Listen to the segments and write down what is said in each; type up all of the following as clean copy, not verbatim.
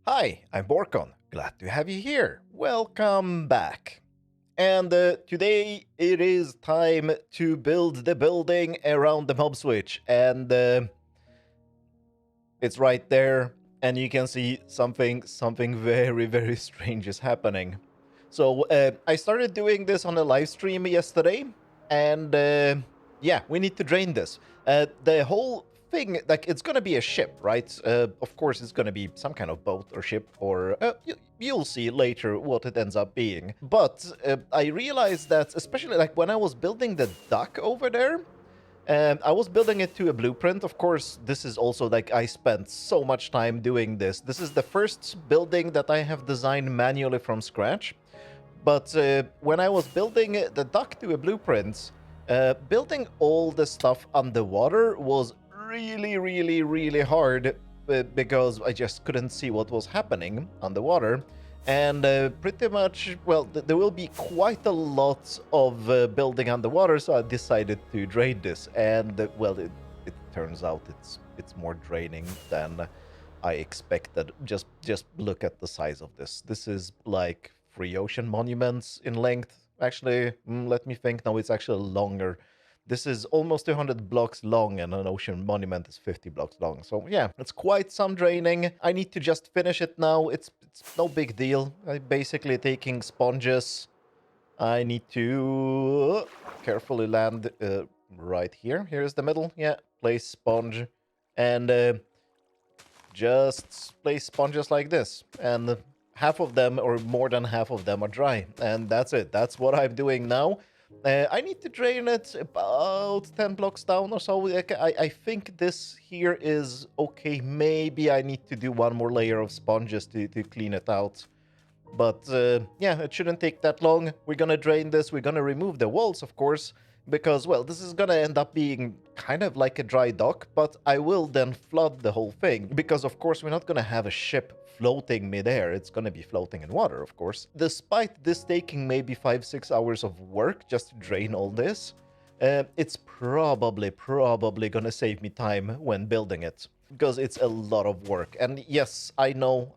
Hi, I'm Borkon. Glad to have you here. Welcome back. And today it is time to build the building around the mob switch. And it's right there. And you can see something very, very strange is happening. So I started doing this on a live stream yesterday. And yeah, we need to drain this. The whole thing, like, it's gonna be a ship, right? Of course, it's gonna be some kind of boat or ship, or you'll see later what it ends up being. But I realized that, especially like when I was building the dock over there, I was building it to a blueprint. Of course, this is also like I spent so much time doing this. This is the first building that I have designed manually from scratch. But when I was building the dock to a blueprint, building all the stuff underwater was really hard because I just couldn't see what was happening underwater. And pretty much, well, there will be quite a lot of building underwater, so I decided to drain this. And well, it turns out it's more draining than I expected. Just look at the size of this. This is like 3 ocean monuments in length. Actually, let me think. No, it's actually longer. This is almost 200 blocks long, and an ocean monument is 50 blocks long. So yeah, it's quite some draining. I need to just finish it now. It's no big deal. I'm basically taking sponges. I need to carefully land right here. Here's the middle. Yeah, place sponge. And just place sponges like this. And half of them, or more than half of them, are dry. And that's it. That's what I'm doing now. I need to drain it about 10 blocks down or so. I think this here is okay. Maybe I need to do one more layer of sponges to clean it out. But yeah, it shouldn't take that long. We're gonna drain this. We're gonna remove the walls, of course, because, well, this is gonna end up being kind of like a dry dock, but I will then flood the whole thing. Because, of course, we're not gonna have a ship floating midair. It's gonna be floating in water, of course. Despite this taking maybe 5-6 hours of work just to drain all this, it's probably gonna save me time when building it. Because it's a lot of work. And yes, I know.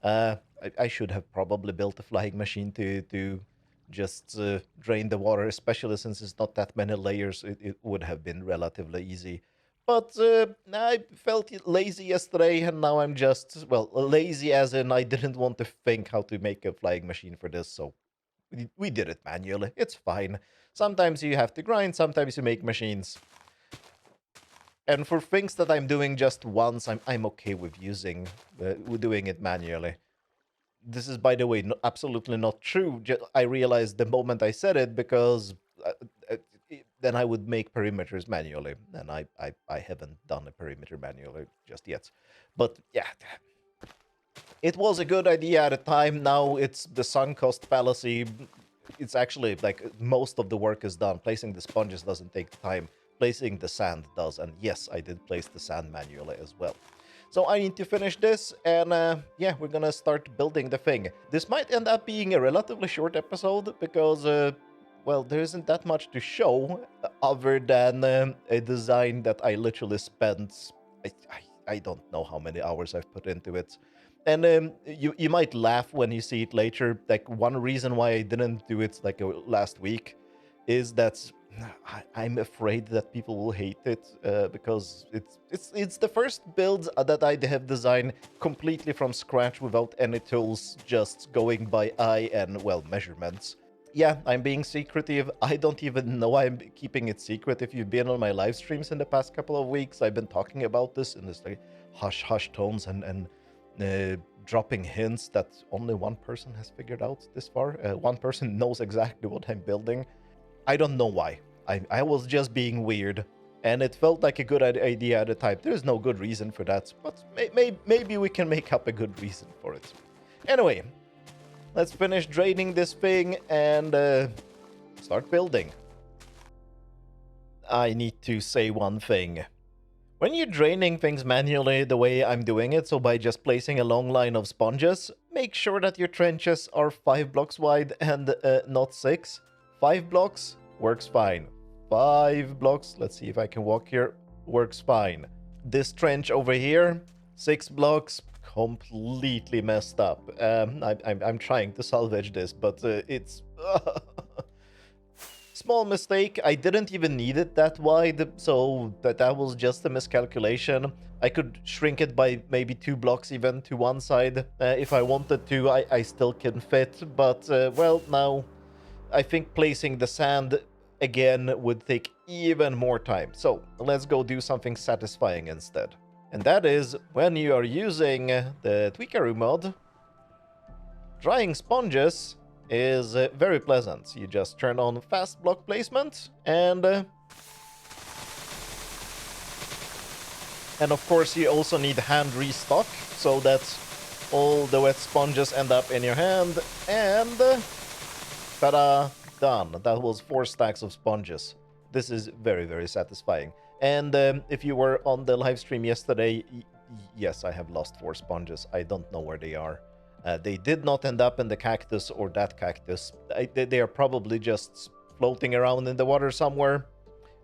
I should have probably built a flying machine to just drain the water, especially since it's not that many layers. It would have been relatively easy. But I felt lazy yesterday, and now I'm just, well, lazy as in I didn't want to think how to make a flying machine for this, so we did it manually. It's fine. Sometimes you have to grind, sometimes you make machines. And for things that I'm doing just once, I'm okay with doing it manually. This is, by the way, absolutely not true. I realized the moment I said it, because uh, uh, then I would make perimeters manually, and I haven't done a perimeter manually just yet. But yeah, it was a good idea at the time. Now it's the sunk cost fallacy. It's actually like most of the work is done. Placing the sponges doesn't take time. Placing the sand does, and yes, I did place the sand manually as well. So I need to finish this, and yeah, we're gonna start building the thing. This might end up being a relatively short episode, because, well, there isn't that much to show other than a design that I literally spent, I don't know how many hours I've put into it. And you might laugh when you see it later. Like, one reason why I didn't do it like last week is that I'm afraid that people will hate it, because it's the first build that I have designed completely from scratch without any tools, just going by eye and, well, measurements. Yeah, I'm being secretive. I don't even know I'm keeping it secret. If you've been on my live streams in the past couple of weeks, I've been talking about this in this like hush tones and dropping hints that only one person has figured out this far. One person knows exactly what I'm building. I don't know why. I was just being weird, and it felt like a good idea at the time. There's no good reason for that, but maybe we can make up a good reason for it. Anyway, let's finish draining this thing and start building. I need to say one thing. When you're draining things manually the way I'm doing it, so by just placing a long line of sponges, make sure that your trenches are 5 blocks wide and not 6. 5 blocks works fine. 5 blocks, let's see if I can walk here, works fine. This trench over here, 6 blocks, completely messed up. I'm trying to salvage this, but it's small mistake. I didn't even need it that wide, so that was just a miscalculation. I could shrink it by maybe 2 blocks even to one side if I wanted to. I still can fit, but well, now I think placing the sand again would take even more time. So let's go do something satisfying instead. And that is when you are using the Tweakaroo mod, drying sponges is very pleasant. You just turn on fast block placement and of course you also need hand restock so that all the wet sponges end up in your hand and ta-da, done. That was 4 stacks of sponges. This is very, very satisfying. And if you were on the live stream yesterday, yes, I have lost 4 sponges. I don't know where they are. They did not end up in the cactus or that cactus. They are probably just floating around in the water somewhere.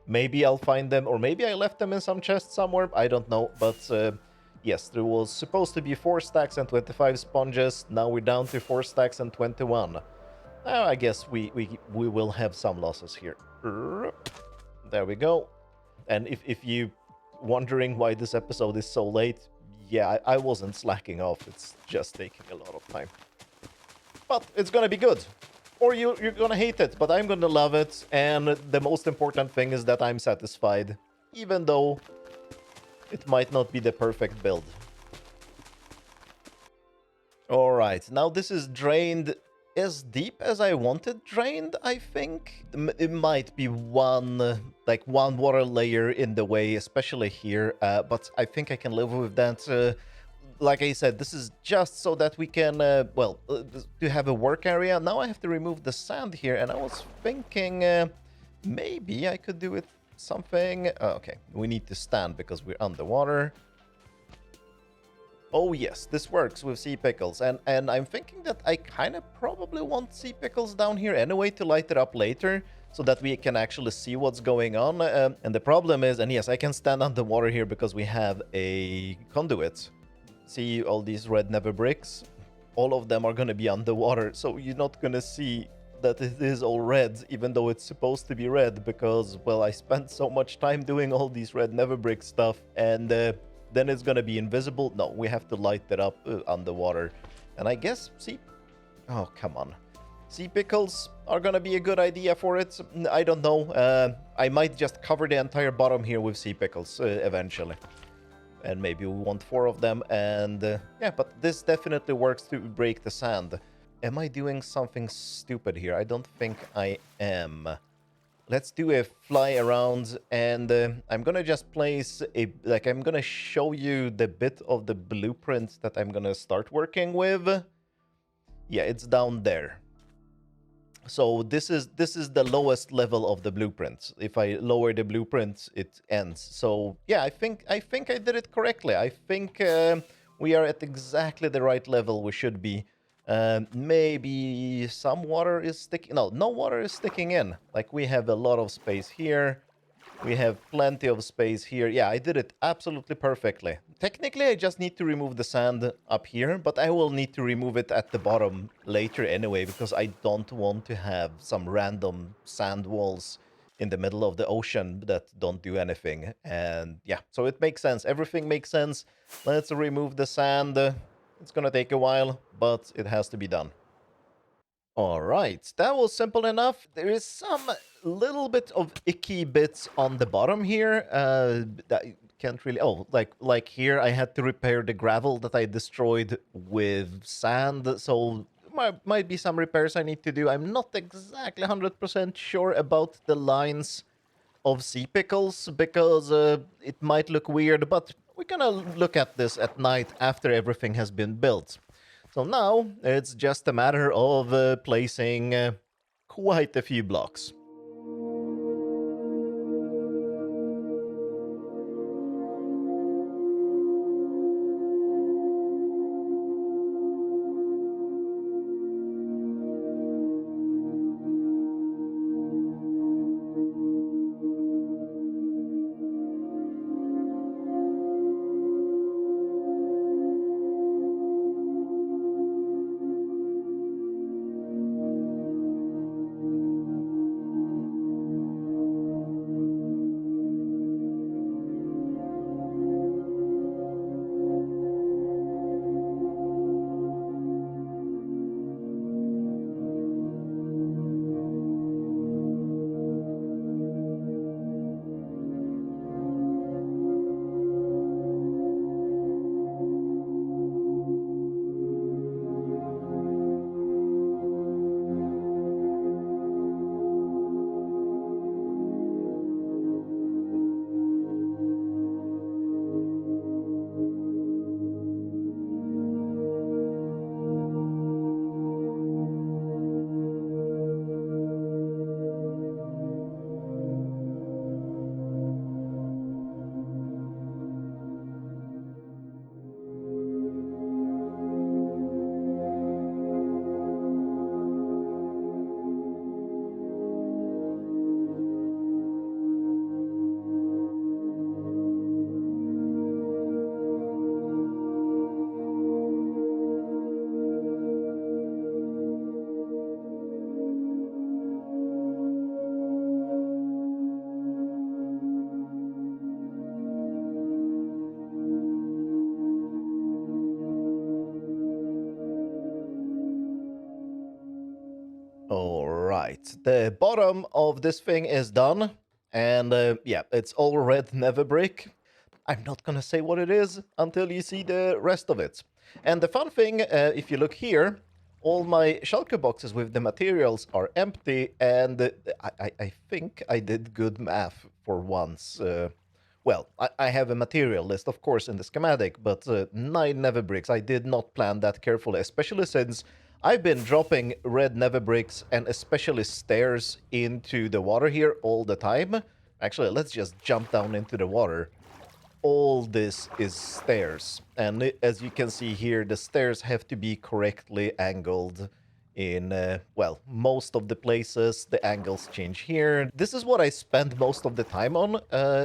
Maybe I'll find them, or maybe I left them in some chest somewhere. I don't know, but yes, there was supposed to be 4 stacks and 25 sponges. Now we're down to 4 stacks and 21. I guess we will have some losses here. There we go. And if you wondering why this episode is so late, yeah, I wasn't slacking off. It's just taking a lot of time. But it's gonna be good. Or you're gonna hate it, but I'm gonna love it. And the most important thing is that I'm satisfied, even though it might not be the perfect build. Alright, now this is drained as deep as I wanted drained, I think. It might be one water layer in the way, especially here, but I think I can live with that. Like I said, this is just so that we can, to have a work area. Now I have to remove the sand here, and I was thinking maybe I could do it something. Okay, we need to stand because we're underwater. Oh yes, this works with sea pickles, and I'm thinking that I kind of probably want sea pickles down here anyway to light it up later, so that we can actually see what's going on. And the problem is, and yes, I can stand underwater here because we have a conduit. See all these red nether bricks? All of them are going to be underwater, so you're not going to see that it is all red, even though it's supposed to be red, because, well, I spent so much time doing all these red nether brick stuff, and then it's gonna be invisible. No, we have to light it up underwater. And I guess, oh, come on. Sea pickles are gonna be a good idea for it. I don't know. I might just cover the entire bottom here with sea pickles eventually. And maybe we want 4 of them. And yeah, but this definitely works to break the sand. Am I doing something stupid here? I don't think I am. Let's do a fly around, and I'm gonna just place I'm gonna show you the bit of the blueprint that I'm gonna start working with. Yeah, it's down there. So this is the lowest level of the blueprint. If I lower the blueprint, it ends. So yeah, I think I did it correctly. I think we are at exactly the right level we should be. Maybe some water is sticking. No water is sticking in. Like, we have a lot of space here. We have plenty of space here. Yeah, I did it absolutely perfectly. Technically, I just need to remove the sand up here, but I will need to remove it at the bottom later anyway, because I don't want to have some random sand walls in the middle of the ocean that don't do anything. And yeah, so it makes sense. Everything makes sense. Let's remove the sand. It's gonna take a while, but it has to be done. All right, that was simple enough. There is some little bit of icky bits on the bottom here. That can't really. Oh, like here, I had to repair the gravel that I destroyed with sand. So might be some repairs I need to do. I'm not exactly 100% sure about the lines of sea pickles because it might look weird, but we're gonna look at this at night after everything has been built. So now it's just a matter of placing quite a few blocks. Right, the bottom of this thing is done, and yeah, it's all red never brick. I'm not gonna say what it is until you see the rest of it. And the fun thing, if you look here, all my shulker boxes with the materials are empty, and I think I did good math for once. Well, I have a material list, of course, in the schematic, but 9 nether bricks. I did not plan that carefully, especially since I've been dropping red nether bricks and especially stairs into the water here all the time. Actually, let's just jump down into the water. All this is stairs, and as you can see here, the stairs have to be correctly angled in well, most of the places the angles change here. This is what I spend most of the time on,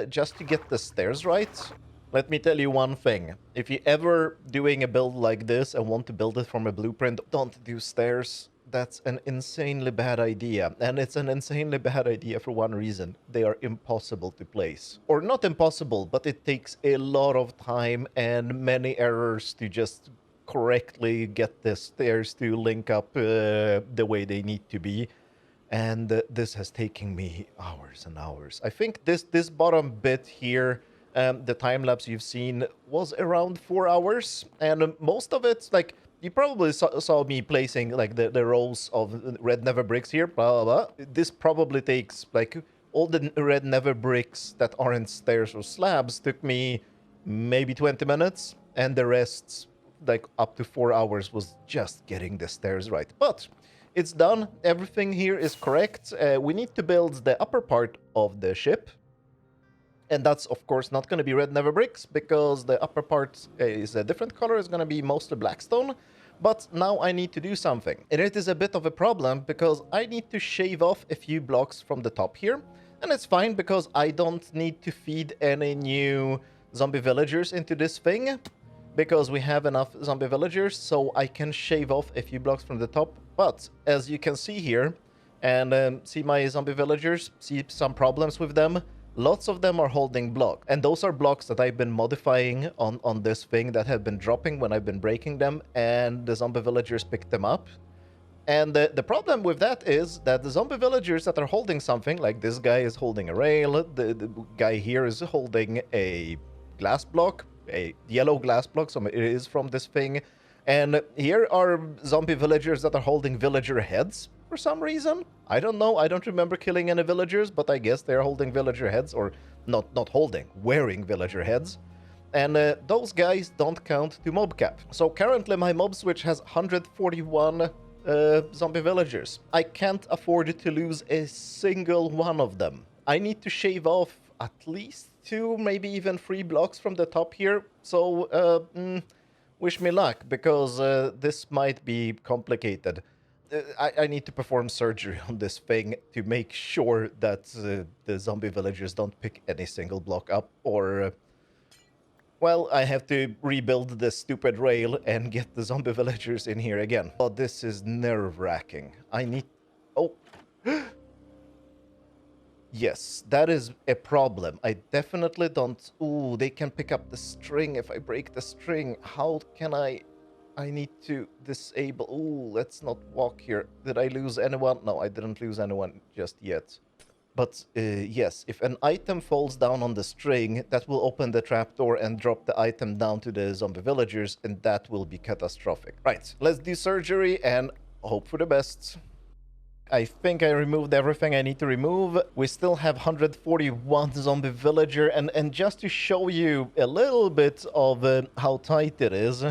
just to get the stairs right. Let me tell you one thing. If you ever doing a build like this and want to build it from a blueprint, don't do stairs. That's an insanely bad idea. And it's an insanely bad idea for one reason. They are impossible to place. Or not impossible, but it takes a lot of time and many errors to just correctly get the stairs to link up the way they need to be. And this has taken me hours and hours. I think this bottom bit here, the time lapse you've seen, was around 4 hours, and most of it, like, you probably saw me placing like the rows of red nether bricks here, blah, blah, blah. This probably takes, like, all the red nether bricks that aren't stairs or slabs took me maybe 20 minutes, and the rest, like, up to 4 hours was just getting the stairs right. But it's done. Everything here is correct. We need to build the upper part of the ship. And that's, of course, not going to be red nether bricks, because the upper part is a different color. It's going to be mostly blackstone. But now I need to do something. And it is a bit of a problem, because I need to shave off a few blocks from the top here. And it's fine, because I don't need to feed any new zombie villagers into this thing, because we have enough zombie villagers, so I can shave off a few blocks from the top. But as you can see here, and see my zombie villagers, see some problems with them. Lots of them are holding block, and those are blocks that I've been modifying on this thing that have been dropping when I've been breaking them, and the zombie villagers pick them up. And the problem with that is that the zombie villagers that are holding something, like this guy is holding a rail, the guy here is holding a glass block, a yellow glass block, so it is from this thing. And here are zombie villagers that are holding villager heads for some reason. I don't know. I don't remember killing any villagers, but I guess they're holding villager heads, or not holding, wearing villager heads. And those guys don't count to mob cap. So currently my mob switch has 141 zombie villagers. I can't afford to lose a single one of them. I need to shave off at least 2, maybe even 3 blocks from the top here. So wish me luck, because this might be complicated. I need to perform surgery on this thing to make sure that the zombie villagers don't pick any single block up, or well, I have to rebuild this stupid rail and get the zombie villagers in here again. Oh, this is nerve-wracking. I need... Oh. Yes, that is a problem. I definitely don't... Ooh, they can pick up the string if I break the string. How can I need to disable... Ooh, let's not walk here. Did I lose anyone? No, I didn't lose anyone just yet. But yes, if an item falls down on the string, that will open the trapdoor and drop the item down to the zombie villagers, and that will be catastrophic. Right, let's do surgery and hope for the best. I think I removed everything I need to remove. We still have 141 zombie villager, and just to show you a little bit of how tight it is,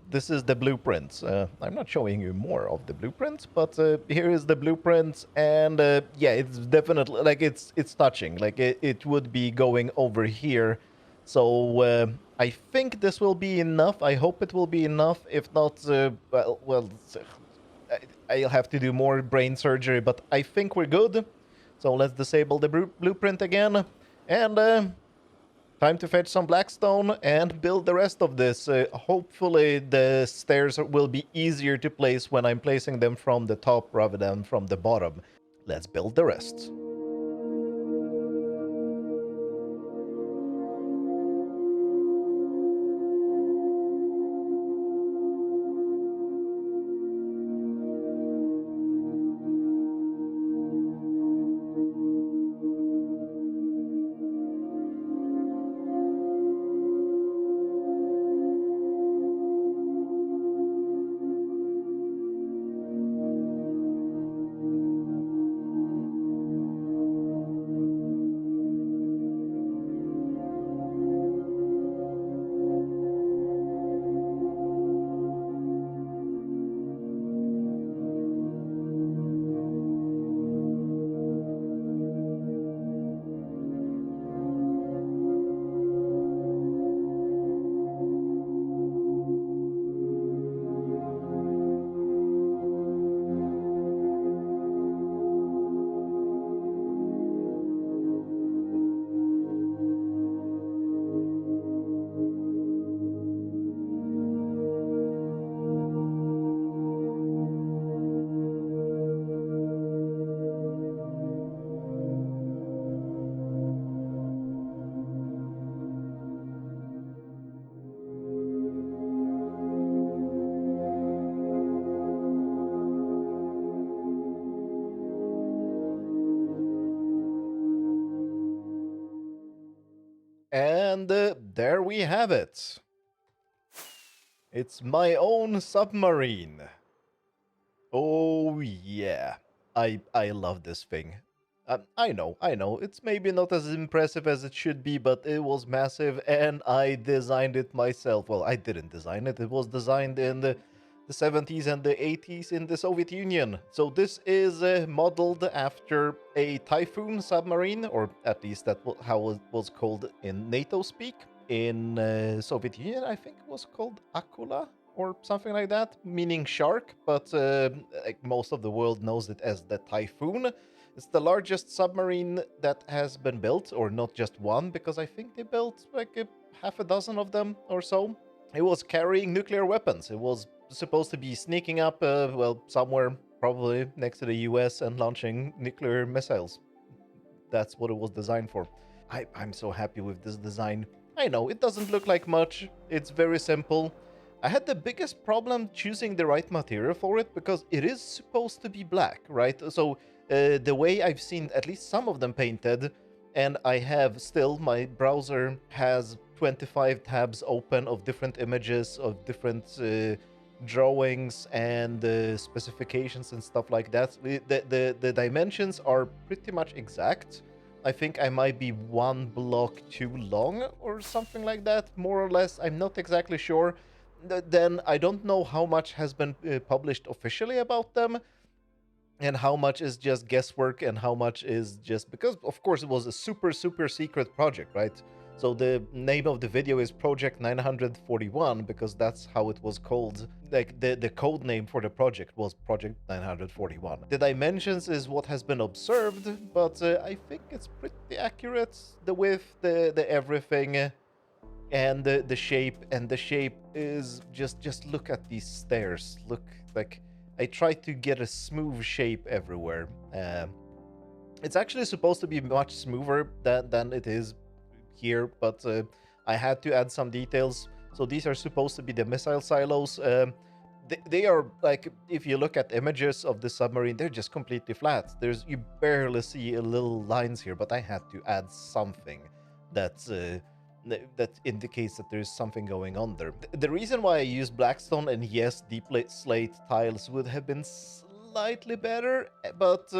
this is the blueprint. I'm not showing you more of the blueprint, but here is the blueprint, and yeah, it's definitely, like, it's touching. Like, it would be going over here. So I think this will be enough. I hope it will be enough. If not, well, I'll have to do more brain surgery, but I think we're good. So let's disable the blueprint again. And time to fetch some blackstone and build the rest of this. Hopefully the stairs will be easier to place when I'm placing them from the top rather than from the bottom. Let's build the rest. And there we have it. It's my own submarine. Oh yeah, I love this thing. I know, it's maybe not as impressive as it should be, but it was massive, and I designed it myself. Well, I didn't design it. It was designed in the 70s and the 80s in the Soviet Union. So this is modeled after a typhoon submarine, or at least how it was called in NATO speak. In Soviet Union, I think it was called Akula or something like that, meaning shark, but like most of the world knows it as the Typhoon. It's the largest submarine that has been built, or not just one, because I think they built like half a dozen of them or so. It was carrying nuclear weapons. It was supposed to be sneaking up, well, somewhere probably next to the US and launching nuclear missiles. That's what it was designed for. I'm so happy with this design. I know, it doesn't look like much. It's very simple. I had the biggest problem choosing the right material for it because it is supposed to be black, right? So the way I've seen at least some of them painted, and I have still, my browser has 25 tabs open of different images, of different drawings and specifications and stuff like that. The dimensions are pretty much exact. I think I might be one block too long or something like that, more or less. I'm not exactly sure. Then I don't know how much has been published officially about them and how much is just guesswork and how much is just because, of course, it was a super secret project, right? So the name of the video is Project 941 because that's how it was called. Like the code name for the project was Project 941. The dimensions is what has been observed, but I think it's pretty accurate. The width, the everything, and the shape. And the shape is just look at these stairs. Look, like I tried to get a smooth shape everywhere. It's actually supposed to be much smoother than it is here, but I had to add some details. So these are supposed to be the missile silos. They are like, if you look at images of the submarine, they're just completely flat. You barely see a little lines here, but I had to add something that indicates that there's something going on there. The reason why I used blackstone and yes, deep slate tiles would have been slightly better, but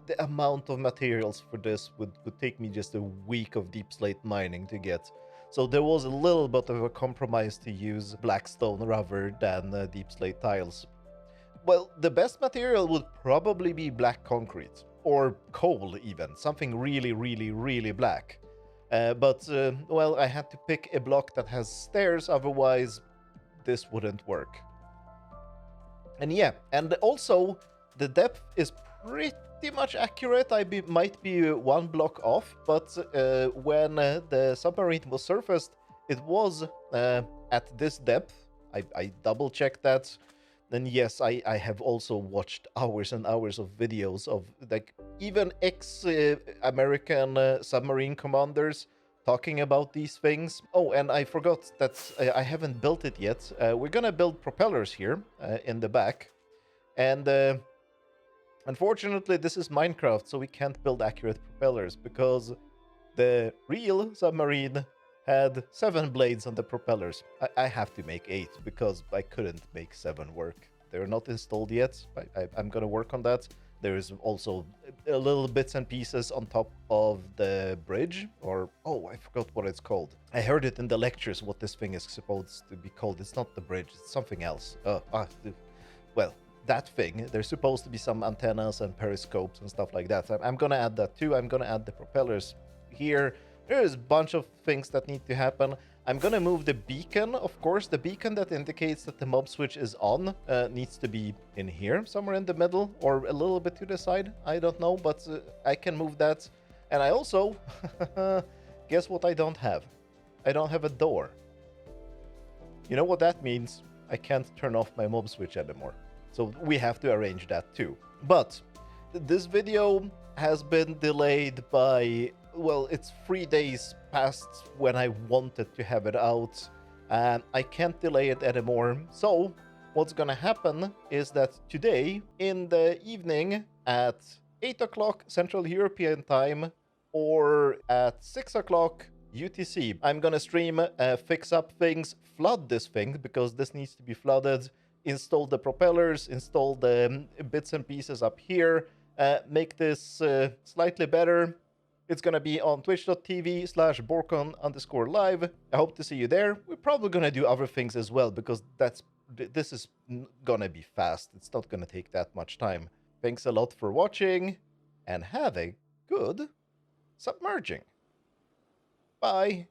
the amount of materials for this would take me just a week of deep slate mining to get. So there was a little bit of a compromise to use blackstone rather than deep slate tiles. Well, the best material would probably be black concrete or coal even, something really black. But well, I had to pick a block that has stairs, otherwise this wouldn't work. And yeah, and also the depth is pretty much accurate. Might be one block off, but when the submarine was surfaced, it was at this depth. I double checked that. Then yes, I have also watched hours and hours of videos of like even ex-American submarine commanders talking about these things. Oh, and I forgot that I haven't built it yet. We're gonna build propellers here in the back, and unfortunately, this is Minecraft, so we can't build accurate propellers because the real submarine had 7 blades on the propellers. I have to make 8 because I couldn't make 7 work. They're not installed yet. I'm gonna work on that. There is also a little bits and pieces on top of the bridge, or oh, I forgot what it's called. I heard it in the lectures what this thing is supposed to be called. It's not the bridge, it's something else. Well, that thing, there's supposed to be some antennas and periscopes and stuff like that. I'm gonna add that too. I'm gonna add the propellers here. There's a bunch of things that need to happen. I'm gonna move the beacon, of course. The beacon that indicates that the mob switch is on needs to be in here, somewhere in the middle, or a little bit to the side. I don't know, but I can move that. And I also, guess what I don't have? I don't have a door. You know what that means? I can't turn off my mob switch anymore. So we have to arrange that too. But this video has been delayed by, well, it's 3 days past when I wanted to have it out, and I can't delay it anymore. So what's gonna happen is that today in the evening at 8 o'clock Central European time, or at 6 o'clock UTC. I'm gonna stream, fix up things, flood this thing because this needs to be flooded, install the propellers, install the bits and pieces up here, make this slightly better. It's gonna be on twitch.tv/Borkon_live. I hope to see you there. We're probably gonna do other things as well because this is gonna be fast. It's not gonna take that much time. Thanks a lot for watching, and have a good submerging. Bye.